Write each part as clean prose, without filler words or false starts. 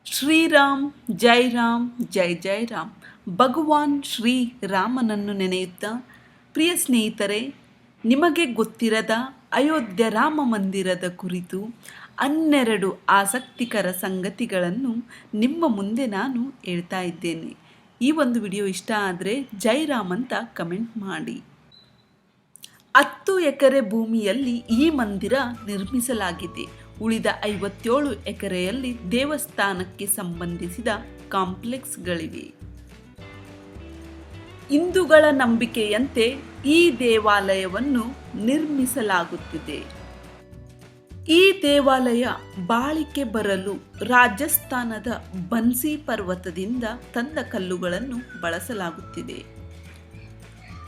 ಶ್ರೀರಾಮ್ ಜೈ ರಾಮ್ ಜೈ ಜೈ ರಾಮ್. ಭಗವಾನ್ ಶ್ರೀ ರಾಮನನ್ನು ನೆನೆಯುತ್ತಾ, ಪ್ರಿಯ ಸ್ನೇಹಿತರೆ, ನಿಮಗೆ ಗೊತ್ತಿರದ ಅಯೋಧ್ಯ ರಾಮ ಮಂದಿರದ ಕುರಿತು 12 ಆಸಕ್ತಿಕರ ಸಂಗತಿಗಳನ್ನು ನಿಮ್ಮ ಮುಂದೆ ನಾನು ಹೇಳ್ತಾ ಇದ್ದೇನೆ. ಈ ಒಂದು ವಿಡಿಯೋ ಇಷ್ಟ ಆದರೆ ಜೈ ರಾಮ್ ಅಂತ ಕಮೆಂಟ್ ಮಾಡಿ. 10 ಎಕರೆ ಭೂಮಿಯಲ್ಲಿ ಈ ಮಂದಿರ ನಿರ್ಮಿಸಲಾಗಿದೆ. ಉಳಿದ 57 ಎಕರೆಯಲ್ಲಿ ದೇವಸ್ಥಾನಕ್ಕೆ ಸಂಬಂಧಿಸಿದ ಕಾಂಪ್ಲೆಕ್ಸ್ಗಳಿವೆ. ಹಿಂದೂಗಳ ನಂಬಿಕೆಯಂತೆ ಈ ದೇವಾಲಯವನ್ನು ನಿರ್ಮಿಸಲಾಗುತ್ತಿದೆ. ಈ ದೇವಾಲಯ ಬಾಳಿಕೆ ಬರಲು ರಾಜಸ್ಥಾನದ ಬನ್ಸಿ ಪರ್ವತದಿಂದ ತಂದ ಕಲ್ಲುಗಳನ್ನು ಬಳಸಲಾಗುತ್ತಿದೆ.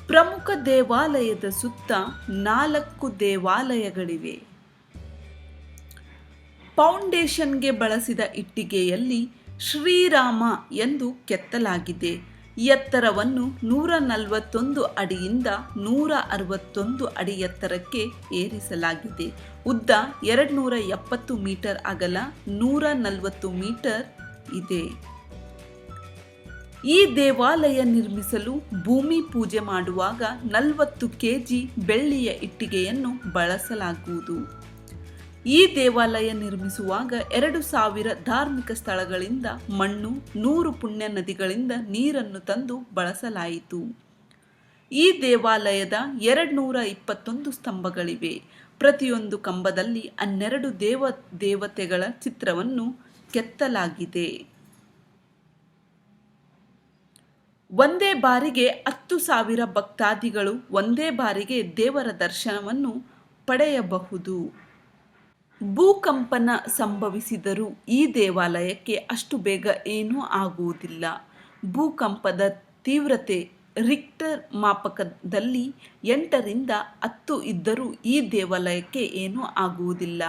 ಪ್ರಮುಖ ದೇವಾಲಯದ ಸುತ್ತ 4 ದೇವಾಲಯಗಳಿವೆ. ಫೌಂಡೇಶನ್ಗೆ ಬಳಸಿದ ಇಟ್ಟಿಗೆಯಲ್ಲಿ ಶ್ರೀರಾಮ ಎಂದು ಕೆತ್ತಲಾಗಿದೆ. ಎತ್ತರವನ್ನು 141 ಅಡಿಯಿಂದ 161 ಅಡಿ ಎತ್ತರಕ್ಕೆ ಏರಿಸಲಾಗಿದೆ. ಉದ್ದ 270 ಮೀಟರ್, ಅಗಲ 140 ಮೀಟರ್ ಇದೆ. ಈ ದೇವಾಲಯ ನಿರ್ಮಿಸಲು ಭೂಮಿ ಪೂಜೆ ಮಾಡುವಾಗ 40 ಕೆಜಿ ಬೆಳ್ಳಿಯ ಇಟ್ಟಿಗೆಯನ್ನು ಬಳಸಲಾಗುವುದು. ಈ ದೇವಾಲಯ ನಿರ್ಮಿಸುವಾಗ 2000 ಧಾರ್ಮಿಕ ಸ್ಥಳಗಳಿಂದ ಮಣ್ಣು, 100 ಪುಣ್ಯ ನದಿಗಳಿಂದ ನೀರನ್ನು ತಂದು ಬಳಸಲಾಯಿತು. ಈ ದೇವಾಲಯದ 221 ಸ್ತಂಭಗಳಿವೆ. ಪ್ರತಿಯೊಂದು ಕಂಬದಲ್ಲಿ 12 ದೇವತೆಗಳ ಚಿತ್ರವನ್ನು ಕೆತ್ತಲಾಗಿದೆ. ಒಂದೇ ಬಾರಿಗೆ 10,000 ಭಕ್ತಾದಿಗಳು ಒಂದೇ ಬಾರಿಗೆ ದೇವರ ದರ್ಶನವನ್ನು ಪಡೆಯಬಹುದು. ಭೂಕಂಪನ ಸಂಭವಿಸಿದರೂ ಈ ದೇವಾಲಯಕ್ಕೆ ಅಷ್ಟು ಬೇಗ ಏನೂ ಆಗುವುದಿಲ್ಲ. ಭೂಕಂಪದ ತೀವ್ರತೆ ರಿಕ್ಟರ್ ಮಾಪಕದಲ್ಲಿ 8 ರಿಂದ 10 ಇದ್ದರೂ ಈ ದೇವಾಲಯಕ್ಕೆ ಏನೂ ಆಗುವುದಿಲ್ಲ.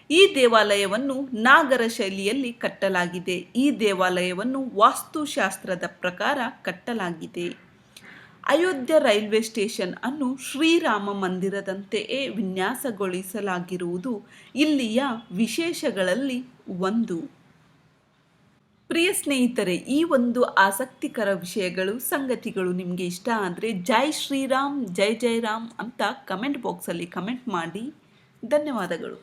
ಈ ದೇವಾಲಯವನ್ನು ನಾಗರ ಶೈಲಿಯಲ್ಲಿ ಕಟ್ಟಲಾಗಿದೆ. ಈ ದೇವಾಲಯವನ್ನು ವಾಸ್ತುಶಾಸ್ತ್ರದ ಪ್ರಕಾರ ಕಟ್ಟಲಾಗಿದೆ. ಅಯೋಧ್ಯ ರೈಲ್ವೆ ಸ್ಟೇಷನ್ ಅನ್ನು ಶ್ರೀರಾಮ ಮಂದಿರದಂತೆಯೇ ವಿನ್ಯಾಸಗೊಳಿಸಲಾಗಿರುವುದು ಇಲ್ಲಿಯ ವಿಶೇಷಗಳಲ್ಲಿ ಒಂದು. ಪ್ರಿಯ ಸ್ನೇಹಿತರೆ, ಈ ಒಂದು ಆಸಕ್ತಿಕರ ವಿಷಯಗಳು, ಸಂಗತಿಗಳು ನಿಮಗೆ ಇಷ್ಟ ಆದರೆ ಜೈ ಶ್ರೀರಾಮ್ ಜೈ ಜೈ ರಾಮ್ ಅಂತ ಕಮೆಂಟ್ ಬಾಕ್ಸಲ್ಲಿ ಕಮೆಂಟ್ ಮಾಡಿ. ಧನ್ಯವಾದಗಳು.